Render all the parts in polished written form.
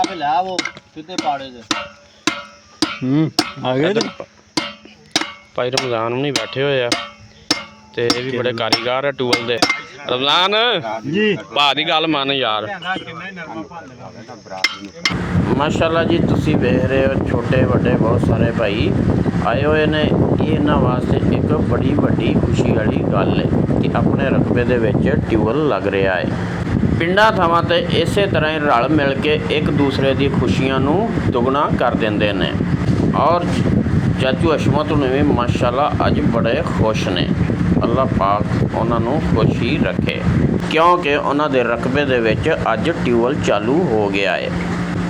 पे ला वो सीधे पाड़े से आ गए भाई रमजान भी नहीं बैठे हुए आ ते ये भी बड़े कारीगर है टूबल दे रमजान जी भा दी गल मान यार माशाल्लाह जी तुसी वेख रहे हो छोटे बड़े बहुत सारे भाई आए हुए ने इन्हां वास्ते एक बड़ी वड्डी खुशी वाली गल है कि अपने रकबे दे विच ट्यूबल लग रहा है। पिंडां थावां ते इसे तरह ही रल मिल के एक दूसरे दी खुशियां नूं दुगना कर दिंदे ने और चाचू अशमत ने भी माशाल्लाह अज बड़े खुश ने। अल्लाह पाक उन्होंने खुश ही रखे क्योंकि उन्होंने रकबे दे विच अज ट्यूबल चालू हो गया है।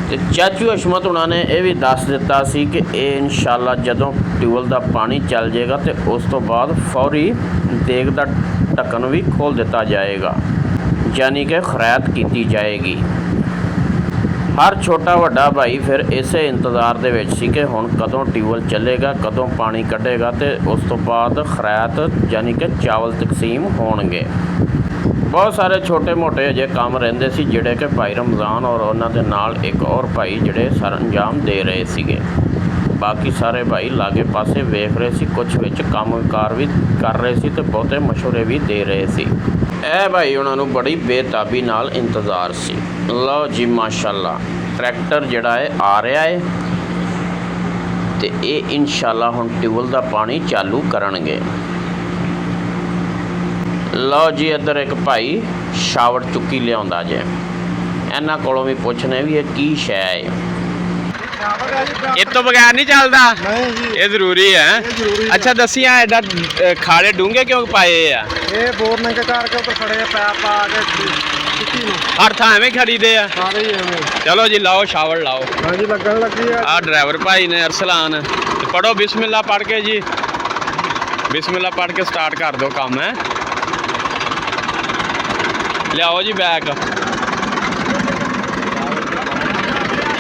तो चाचू अशमत उन्होंने यह भी दस दिता सी कि इंशाल्लाह जदों ट्यूबल का पानी चल जाएगा तो उस तो बाद फौरी देग का ढक्कन भी खोल दिता जाएगा यानी कि खरैत की जाएगी। हर छोटा वड्डा भाई फिर इसे इंतज़ार दे विच सी कि हुण कदों ट्यूबल चलेगा कदों पानी कढ़ेगा तो उस तो बाद खरैत यानी कि चावल तकसीम होणगे। बहुत सारे छोटे मोटे अजे काम रहिंदे सी जिहड़े कि भाई रमज़ान और उन्हां दे नाल एक और भाई जिहड़े सर अंजाम दे रहे सीगे। बाकी सारे भाई लागे पासे वेख रहे सी कुछ विच कामकार भी कर रहे सी ते बहुते मशवरे भी दे रहे सी। ए भाई उन्होंने बड़ी बेताबी नाल इंतज़ार सी। लो जी माशाल्लाह ट्रैक्टर जिहड़ा है आ रहा है तो ये इंशाल्लाह हुण ट्यूबल का पानी चालू करनगे। लो जी इधर एक भाई शावड़ चुक्की लिया जे इन्हां कोलों भी पुछने भी ये की शै है इस तो बगैर नहीं चलता ये जरूरी है। अच्छा दसिया एडा खाड़े डूंगे क्यों पाए ये बोर नंगे करके ऊपर खड़े पैप पा के हर थां एवें खरीदे आ सारे ही एवें। चलो जी लाओ शावड़ लाओ। हां जी लगन लगी है। आ ड्राइवर भाई ने अरसलान पढ़ो बिस्मिल्लाह पढ़ के जी बिस्मिल्लाह पढ़ के स्टार्ट कर दो काम है। लियाओ जी बैग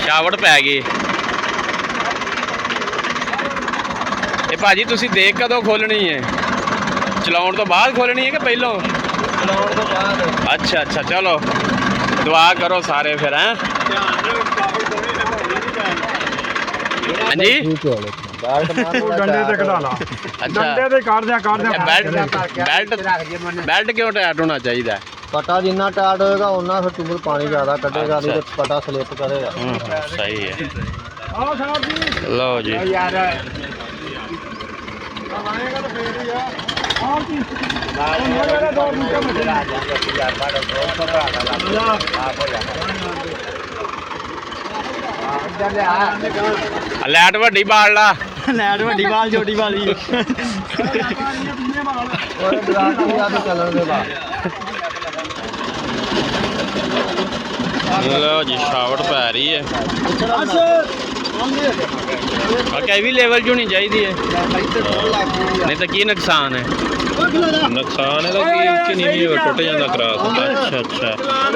शावड़ पै गई। ये भाजी तुसी देख कदों खोलनी है चलाउण तो बाद खोलनी है कि पहलों चलाउण तो बाद। अच्छा अच्छा चलो दुआ करो सारे फिर हैं हाँ जी डंडे ते कढा ला डंडे ते काट दिया बेल्ट क्यों टाइट होना चाहिए पटा जिन्ना टाइट होएगा उन्ना फिर ट्यूबल पानी ज़्यादा कटेगा नहीं तो पटा स्लिप करेगा। सही है। लो जी लैट वड्डी बाल ला लैट वड्डी बाल छोटी वाली लो जी शावड़ पै रही है क्या भी लेवल च होनी चाहिए नहीं तो की नुकसान है नुकसान है नीवी टुट जाता क्रॉस। अच्छा अच्छा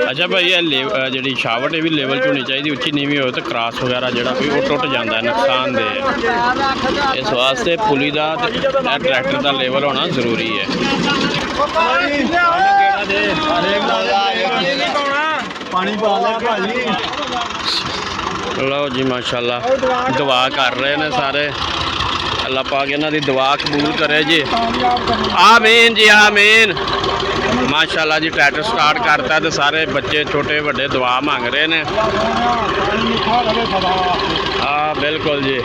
अच्छा भाई ये जी शावट भी लेवल च होनी चाहिए उच्ची नीवी हो तो क्रॉस वगैरह जो कोई वो टुट जाता है नुकसान दे इस वास्ते पुली का ट्रैक्टर का लेवल होना जरूरी है। पानी पा लिया भाजी। लो जी माशाल्लाह दुआ कर रहे हैं सारे अल्लाह पाक इन्हां दी दुआ कबूल करे जी आमीन जी आमीन। माशाल्लाह जी ट्रैक्टर स्टार्ट करता है तो सारे बच्चे छोटे बड़े दुआ मांग रहे हैं। हाँ बिल्कुल जी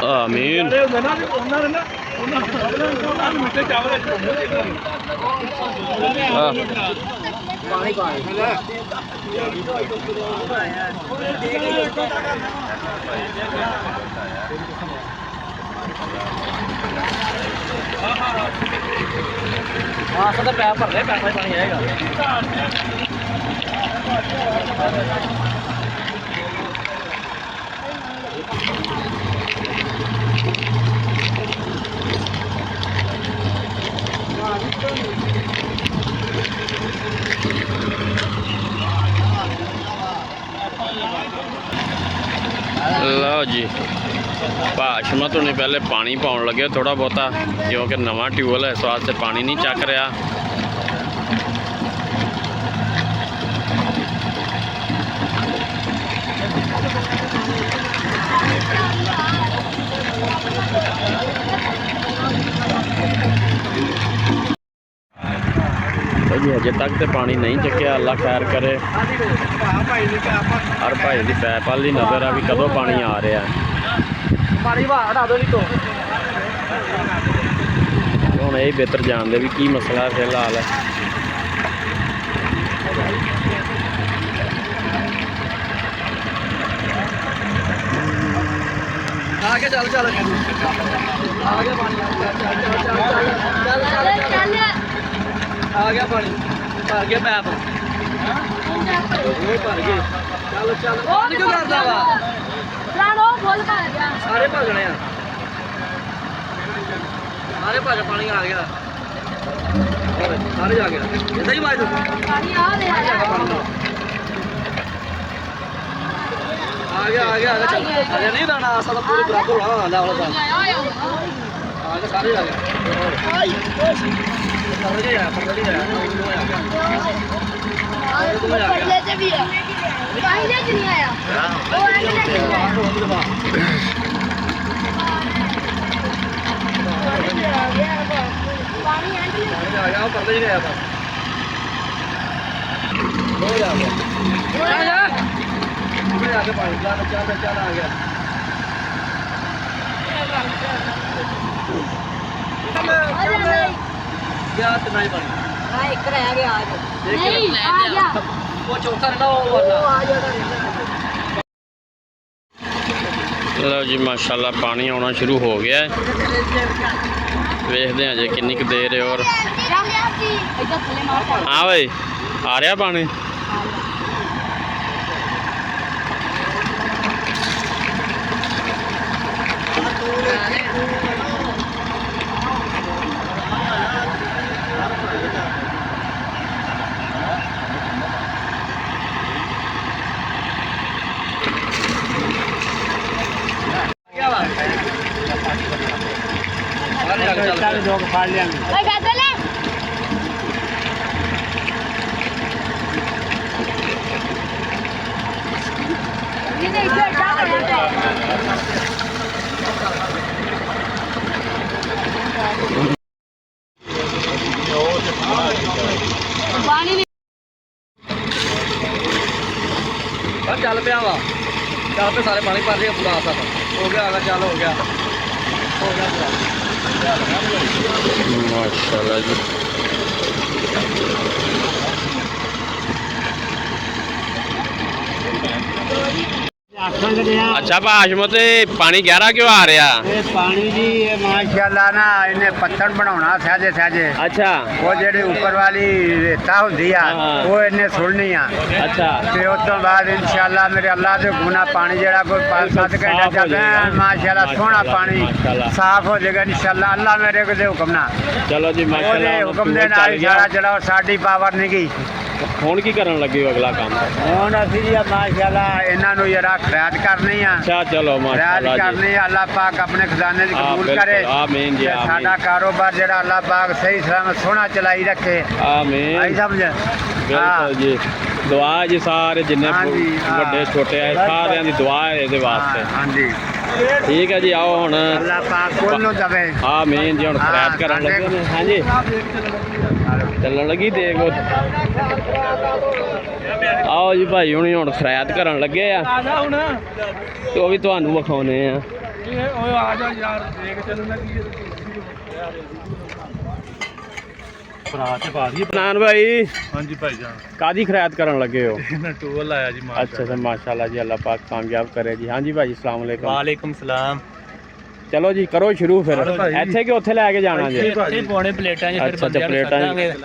आमीन। पैप भर ले पैसा पानी आएगा। लो जी ਭਾਸ਼ਮਤ ਹੁਣੇ ਪਹਿਲੇ ਪਾਣੀ ਪਾਉਣ ਲੱਗੇ ਥੋੜਾ ਬਹੁਤਾ, ਕਿਉਂਕਿ ਨਵਾਂ ਟਿਊਬਵੈੱਲ ਹੈ, ਇਸ ਵਾਸਤੇ ਪਾਣੀ ਨਹੀਂ ਚੱਕ ਰਿਹਾ। ਜੀ ਹਜੇ ਤੱਕ ਤੇ ਪਾਣੀ ਨਹੀਂ ਚੱਕਿਆ, ਅੱਲਾ ਖੈਰ ਕਰੇ। ਹਰ ਭਾਈ ਦੀ ਪੈਪ ਵਾਲੀ ਨਜ਼ਰ ਆ ਵੀ ਕਦੋਂ ਪਾਣੀ ਆ ਰਿਹਾ। ਹੁਣ ਇਹ ਬਿਹਤਰ ਜਾਣਦੇ ਵੀ ਕੀ ਮਸਲਾ ਫਿਲਹਾਲ ਹੈ। आगे चल चल आगे पानी आ गया पानी भर गया पैप भर गए चल चल क्यों करता वा सारे भगने सारे भग पानी आ गया सारे जा गया इधर ही मार आ गया चल अरे नहीं रहना सब पूरे बराबर हां ला वाला आ गया सारे आ गया पकड़ गया पकड़ ले भी है कहीं ले नहीं आया वो एंड ले पानी एंड ले आ गया वो पकड़ गया बस हो गया आगे पानी चल आ गया क्या इतना ही पानी हां एक रह गया आज नहीं आ गया वो चौथा ना वो आ जाएगा। ਲਓ ਜੀ ਮਾਸ਼ਾਅੱਲਾ ਪਾਣੀ ਆਉਣਾ ਸ਼ੁਰੂ ਹੋ ਗਿਆ ਹੈ। ਵੇਖਦੇ ਹਾਂ ਜੇ ਕਿੰਨੀ ਕੁ ਦੇਰ ਹੈ। ਔਰ ਹਾਂ ਓਏ ਆ ਰਿਹਾ ਪਾਣੀ। चल पिया वा चल पे सारे पानी भर रहे पूरा आसा हो गया चल हो गया माशाल्लाह जी। अच्छा भाशमत पानी गहरा क्यों आ रहा? पानी जी ये माशाल्लाह ना इन्हें पत्थर बनाना सहजे सहजे। अच्छा वो जेडी ऊपर वाली रेता होंदी आ वो इन्हें सुननी आ। अच्छा ते उस तो बाद इंशाल्लाह मेरे अल्लाह दे गुना पानी जेड़ा कोई 5-7 घंटे चलदा है माशाल्लाह सोहना पानी साफ हो जाएगा इंशाल्लाह अल्लाह मेरे को दे हुक्म ना। चलो जी माशाल्लाह हुक्म दे नाल सारा चला साडी पावर नहीं गई। ਹੁਣ ਕੀ ਕਰਨ ਲੱਗੇ ਹੋ ਅਗਲਾ ਕੰਮ? ਹੁਣ ਅਸੀਂ ਜੀ ਮਾਸ਼ਾਅੱਲਾ ਇਹਨਾਂ ਨੂੰ ਜਰਾ ਖਿਆਲ ਕਰਨੀ ਆ। ਅੱਛਾ ਚਲੋ ਮਾਸ਼ਾਅੱਲਾ ਜੀ ਕਰਨੀ ਅੱਲਾਹ ਪਾਕ ਆਪਣੇ ਖਜ਼ਾਨੇ ਦੀ ਕਬੂਲ ਕਰੇ। ਆਮੀਨ ਜੀ ਆਮੀਨ। ਸਾਡਾ ਕਾਰੋਬਾਰ ਜਿਹੜਾ ਅੱਲਾਹ ਪਾਕ ਸਹੀ ਸਲਾਮਤ ਸੋਹਣਾ ਚਲਾਈ ਰੱਖੇ। ਆਮੀਨ। ਆਈ ਸਮਝ ਬਿਲਕੁਲ ਜੀ। ਦੁਆ ਜੀ ਸਾਰੇ ਜਿੰਨੇ ਵੱਡੇ ਛੋਟੇ ਆ ਸਾਰਿਆਂ ਦੀ ਦੁਆ ਹੈ ਇਹਦੇ ਵਾਸਤੇ। ਹਾਂਜੀ ਠੀਕ ਹੈ ਜੀ। ਆਓ ਹੁਣ ਅੱਲਾਹ ਪਾਕ ਕੋਲ ਨੂੰ ਦਵੇ। ਆਮੀਨ ਜੀ। ਹੁਣ ਖੈਰਾਤ ਕਰਨ ਲੱਗੇ ਨੇ। ਹਾਂਜੀ ਚੱਲਣ ਲੱਗੀ ਦੇਖੋ। ਆਓ ਜੀ ਭਾਈ ਹੁਣੀ ਹੁਣ ਖੈਰਾਤ ਕਰਨ ਲੱਗੇ ਆ ਤੇ ਉਹ ਵੀ ਤੁਹਾਨੂੰ ਵਿਖਾਉਣੇ ਆ। नान भाई हाँ जी भाई जान कादी खैरात करन लगे हो? टूबल आया जी अच्छा अच्छा माशाल्लाह जी अल्लाह पाक कामयाब करे जी। हाँ जी भाई अस्सलाम वालेकुम। वालेकुम सलाम। चलो जी करो शुरू फिर। ਇੱਥੇ ਕਿ ਉੱਥੇ ਲੈ ਕੇ ਜਾਣਾ ਜੀ? ਇੱਥੇ ਪਾਉਣੇ ਪਲੇਟਾਂ ਜੀ। ਫਿਰ ਅੱਛਾ ਪਲੇਟਾਂ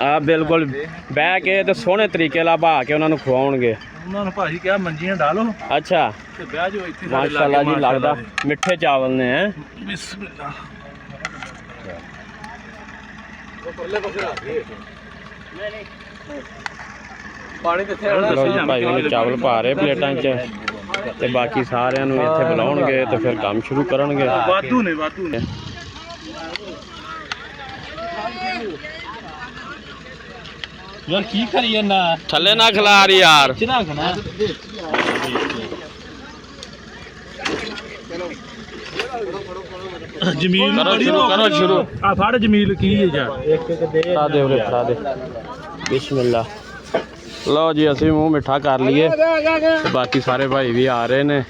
ਆ ਬਿਲਕੁਲ ਬਹਿ ਕੇ ਤੇ ਸੋਹਣੇ ਤਰੀਕੇ ਨਾਲ ਬਹਾ ਕੇ ਉਹਨਾਂ ਨੂੰ ਖਵਾਉਣਗੇ। ਉਹਨਾਂ ਨੂੰ ਭਾਜੀ ਕਿਹਾ ਮੰਜੀਆਂ ਡਾਲੋ ਅੱਛਾ ਤੇ ਬਹਿ ਜਾਓ ਇੱਥੇ। ਮਾਸ਼ਾਅੱਲਾ ਜੀ ਲੱਗਦਾ ਮਿੱਠੇ ਚਾਵਲ ਨੇ ਹੈ। ਬਿਸਮਿਲ੍ਲਾ। पानी कितने ਲਓ ਜੀ ਭਾਈ ਉਹਨੇ ਚਾਵਲ ਪਾ ਰਹੇ ਪਲੇਟਾਂ 'ਚ। ਤੇ ਬਾਕੀ ਸਾਰਿਆਂ ਨੂੰ ਇੱਥੇ ਬੁਲਾਉਣਗੇ ਤੇ ਫਿਰ ਕੰਮ ਸ਼ੁਰੂ ਕਰਨਗੇ। ਵਾਧੂ ਨੇ ਯਾਰ ਕੀ ਕਰੀਏ ਨਾ ਥੱਲੇ ਨਾ ਖਿਲਾਰ ਯਾਰ। ਚਨਾਖਣਾ ਜਮੀਲ ਕਰੋ ਸ਼ੁਰੂ, ਕਰੋ ਸ਼ੁਰੂ। ਆ ਫੜ ਜਮੀਲ ਕੀ ਹੈ ਯਾਰ ਫੜਾ ਦੇ ਉਰੇ, ਫੜਾ ਦੇ। ਬਿਸਮਿਲ੍ਲਾ। ਲਓ ਜੀ ਅਸੀਂ ਮੂੰਹ ਮਿੱਠਾ ਕਰ ਲਈਏ ਤੇ ਬਾਕੀ ਸਾਰੇ ਭਾਈ ਵੀ ਆ ਰਹੇ ਨੇ।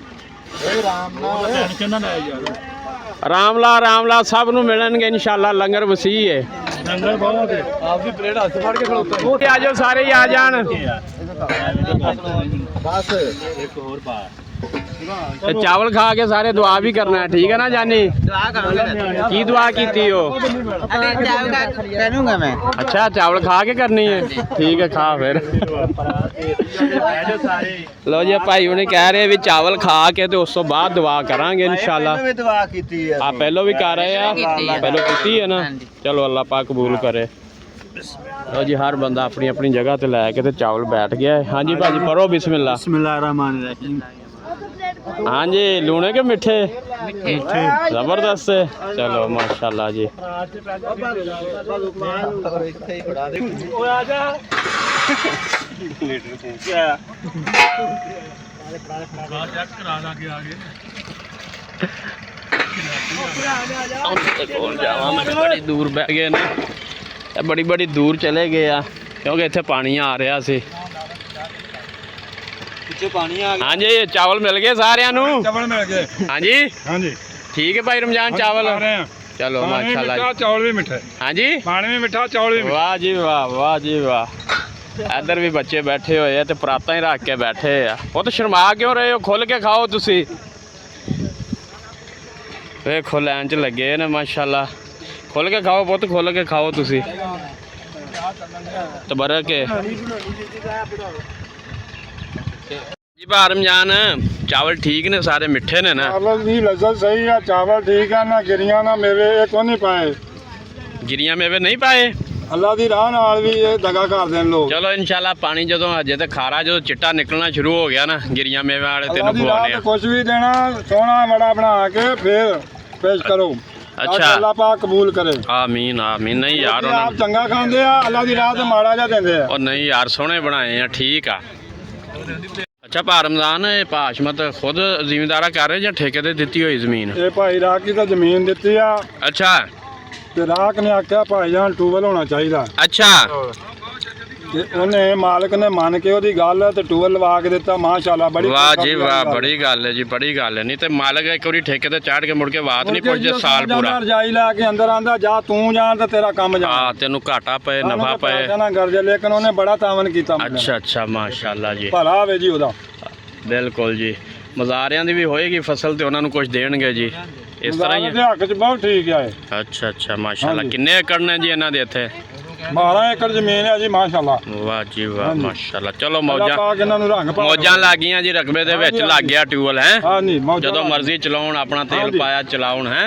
ਰਾਮਲਾ ਸਭ ਨੂੰ ਮਿਲਣਗੇ ਇਨਸ਼ਾਅੱਲਾ। ਲੰਗਰ ਵਸੀ ਹੈ। ਲੰਗਰ ਬਹੁਤ ਹੈ। ਆਪਦੀ ਪਲੇਟ ਹੱਥ ਫੜ ਕੇ ਖਲੋਤੇ ਆ ਜਾਓ ਸਾਰੇ ਹੀ ਆ ਜਾਣ। ਬਸ ਇੱਕ ਹੋਰ ਪਾ ਤੇ ਚਾਵਲ ਖਾ ਕੇ ਸਾਰੇ ਦੁਆ ਵੀ ਕਰਨਾ ਹੈ, ਠੀਕ ਹੈ ਨਾ ਜਾਨੀ? ਕੀ ਦੁਆ ਕੀਤੀ ਹੋ? कहूँगा मैं ਅੱਛਾ ਚਾਵਲ ਖਾ ਕੇ ਕਰਨੀ ਹੈ, ਠੀਕ ਹੈ ਖਾ ਫਿਰ। ਲਓ ਜੀ ਭਾਈ ਉਹਨੇ ਕਹਿ ਰਹੇ ਵੀ ਚਾਵਲ ਖਾ ਕੇ ਤੇ ਉਸ ਤੋਂ ਬਾਅਦ ਦੁਆ ਕਰਾਂਗੇ ਇਨਸ਼ਾਅੱਲਾ। दुआ की ਆ ਪਹਿਲੋਂ ਵੀ ਕਰ ਰਹੇ ਆ, ਪਹਿਲੋਂ ਕੀਤੀ ਹੈ ਨਾ। ਚਲੋ ਅੱਲਾਹ ਪਾਕ ਕਬੂਲ ਕਰੇ। ਲਓ ਜੀ ਹਰ ਬੰਦਾ ਆਪਣੀ ਆਪਣੀ ਜਗ੍ਹਾ ਤੇ ਲੈ ਕੇ ਤੇ ਚਾਵਲ ਬੈਠ ਗਿਆ ਹੈ। ਹਾਂਜੀ ਭਾਜੀ ਪੜੋ ਬਿਸਮਿल्लाह। बिस्मिल्लाहिर्रहमानिर्रहीम। हाँ जी लूने के मीठे जबरदस्त है। चलो माशाल्लाह जी। बड़ी दूर बह गए ना, बड़ी बड़ी दूर चले गए आ क्योंकि इत्थे पानी आ रहा सी। पानी आ हाँ जी चावल मिल गए सारे चावल मिल गए। हाँ जी हाँ जी ठीक है भाई रमजान चावल। चलो माशाल्लाह। चावल भी मिठा। हाँ जी पानी भी मिठा, चावल भी मिठा। वाह जी वाह, वाह जी वाह। इधर भी बच्चे बैठे हुए हैं तो पराता ही रख के बैठे हैं। वो तो शर्मा क्यों रहे हो? खोल के खाओ तुसी। वेखो लाइन च लगे ने माशाल्लाह। खोल के खाओ पुत, खोल के खाओ तुसी। तबरक है जी। भा रमजान चावल ठीक ने सारे मिठे ने ना? चावल की लज्जत सही है, चावल ठीक है ना, गिरिया ना मेवे ये को नहीं पाए। गिरिया मेवे नहीं पाए? अल्लाह दी राह नाल भी ये दगा कर देन लोग। चलो इंशाल्लाह पानी जो अजे तो खारा जो चिट्टा निकलना शुरू हो गया ना, गिरिया मेवे वाले अल्लाह तेन दी राह खुआने ते कुछ भी देना सोना बड़ा बना के फिर पेश करो। अच्छा। अल्लाह पाक कबूल करे। आमीन आमीन। नहीं यार क्योंकि आप चंगा खांदे आ, अल्लाह दी राह ते माड़ा जा देंदे आ। और नहीं यार सोने बनाए हैं, ठीक आ। अच्छा भा रमजान ये भाशमत खुद जिमीदारा कर रहे या ठेके ते दित्ती हुई जमीन? ये भाई राख की तो जमीन दित्ती आ अच्छा ते राख ने आख्या भाई जान ट्यूबल होना चाहिए। अच्छा ते उन्हें मालिक ने मान के ओदी गल ते ट्यूबल लवा के दित्ता। माशाल्लाह बड़ी वाह जी वाह, बड़ी गल है जी, बड़ी गल है। नहीं तो मालिक एक बार ठेके ते चाड़ के मुड़ के बात नहीं पहुंचते साल पूरा। रजाई लैके अंदर आंदा जा तू जान ते तेरा काम जा। हाँ तेन घाटा पे नफा पे। ना गर्जे लेकिन उन्हें बड़ा तावन किया। अच्छा अच्छा माशाल्लाह जी। भला वे जी ओदा। बिल्कुल जी। मज़ारियां दी भी होएगी फसल ते उन्होंने कुछ देणगे जी, इस तरह ही है। हक च बहुत ठीक है। अच्छा अच्छा माशाल्लाह। किन्ने एकड़ ने जी इन्हां दे इत्थे? 12 एकड़ जमीन है जी माशाल्लाह। वाह जी वाह माशाल्लाह। चलो अल्लाह मौजा पाक इन्हां नूं रंग पा। मौजां ਲੱਗ ਗਈਆਂ ਜੀ, ਰਕਬੇ ਦੇ ਵਿੱਚ ਲੱਗ ਗਿਆ ਟਿਊਬਲ ਹੈ। हाँ जी मौजा ਜਦੋਂ ਮਰਜ਼ੀ ਚਲਾਉਣ, ਆਪਣਾ ਤੇਲ ਪਾਇਆ ਚਲਾਉਣ ਹੈ।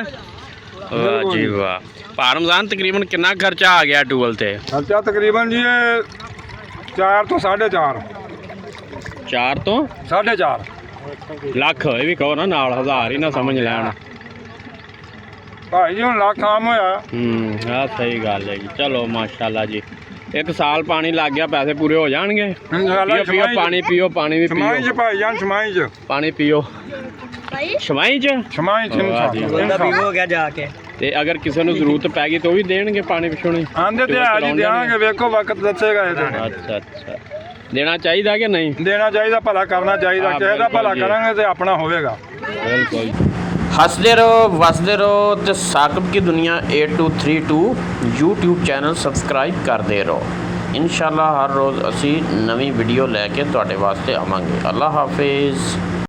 ਵਾਹ ਜੀ ਵਾਹ। ਭਾ ਰਮਜ਼ਾਨ ਤਕਰੀਬਨ ਕਿੰਨਾ ਖਰਚਾ ਆ ਗਿਆ ਟਿਊਬਲ ਤੇ? खर्चा तकरीबन जी 4 तो 4.5 4 ਤੋਂ 4.5 ਲੱਖ। ਇਹ ਵੀ ਕਹੋ ਨਾ ਨਾਲ, ਹਜ਼ਾਰ ਹੀ ਨਾ ਸਮਝ ਲੈਣ। भाई जी हुण ਲੱਖ ਆਮ ਹੋਇਆ। ਆ ਸਹੀ ਗੱਲ ਹੈ ਜੀ। ਚਲੋ ਮਾਸ਼ਾਅੱਲਾ ਜੀ। ਇੱਕ ਸਾਲ ਪਾਣੀ ਲੱਗ ਗਿਆ, ਪੈਸੇ ਪੂਰੇ ਹੋ ਜਾਣਗੇ। इंशाल्लाह ਪੀਓ ਪੀਓ ਪਾਣੀ ਪੀਓ, ਪਾਣੀ ਵੀ छमाई ਪੀਓ, च भाई जान छमाई च ਪਾਣੀ ਪੀਓ। ਸ਼ਮਾਈ ਚ छमाई च वाह जी, इंशाल्लाह हो गया जाके। ਤੇ ਅਗਰ ਕਿਸੇ ਨੂੰ ਜ਼ਰੂਰਤ ਪੈ ਗਈ ਤਾਂ ਉਹ ਵੀ ਦੇਣਗੇ ਪਾਣੀ ਪਿਛੋਣੇ? आंदे ते है जी देंगे, वेखो वक्त दसेगा ये। ਅੱਛਾ ਅੱਛਾ। ਦੇਣਾ ਚਾਹੀਦਾ ਕਿ ਨਹੀਂ? देना चाहिए, भला करना चाहिए। हाँ, ਕਿਸੇ ਦਾ ਭਲਾ बिल्कुल जी। ਕਰਾਂਗੇ ਤੇ ਆਪਣਾ ਹੋਵੇਗਾ। ਬਿਲਕੁਲ। ਹੱਸਦੇ ਰਹੋ, ਵਸਦੇ ਰਹੋ ਤੇ ਸਾਕਿਬ ਕੀ ਦੁਨੀਆ 8232 YouTube ਚੈਨਲ ਸਬਸਕ੍ਰਾਈਬ ਕਰਦੇ ਰਹੋ। ਇਨਸ਼ਾਅੱਲਾ ਹਰ ਰੋਜ਼ ਅਸੀਂ ਨਵੀਂ ਵੀਡੀਓ ਲੈ ਕੇ ਤੁਹਾਡੇ ਵਾਸਤੇ ਆਵਾਂਗੇ। ਅੱਲਾ ਹਾਫਿਜ਼।